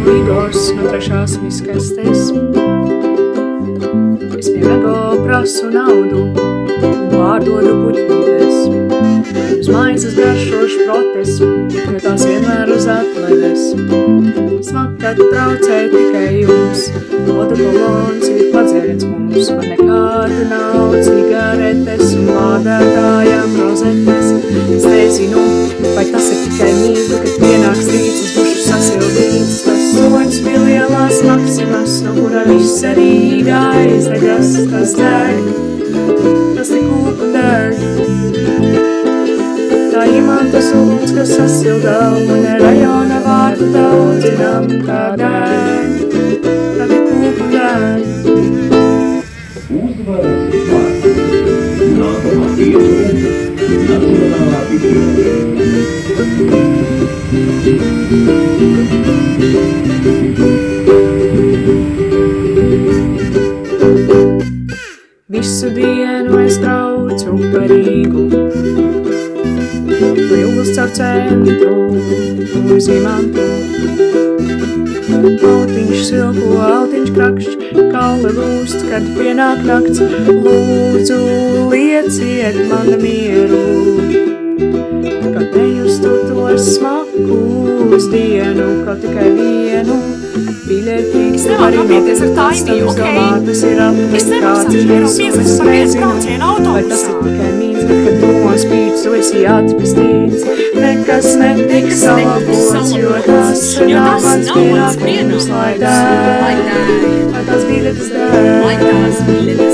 esmu Igors no 3. miskastes. Es pie Mego prasu naudu un pārdodu puķītes. Uz maizes garšošu protes, jo tās vienmēr uz atledes. Smaka traucē tikai jums, Oda kolons ir padzēriens mums, man nekāda nav cigaretes un lādētājām rozetes. Es nezinu, vai tas ir tikai mīzli, kad pienāks rīts, es būšu sasildīts. Tas soņas bija lielās maksimas, no kura viss arī aizdegas. Tas deg, tas tik kūpa deg. Tā imantas uguns, kas sasildā, un rajona vārdu daudzinām, tā deg, tā tik kūpa deg. Uzvaras vārds, nākamā pietuvuma, nacionālā biblioteka. Visu dienu es braucu pa Rīgu, Vilgus caur centru uz Imantu. Autiņš silpo, autiņš krakšķ, kauli lūst, kad pienāk nakts. Lūdzu, lieciet man mieru, kad nejustu to smaku uz dienu, kaut tikai vienu. Biļetīgs var apieties ar taimiju, ok? Es nevaru saņemt par viens braucienu autobusā. Vai tas ir tikai mīns, bet kad nospīdz, tu esi atpestīts. Nekas netiks salabots, jo tas nav mans pienākums, lai dēļ. Lai tās biļetes dēļ.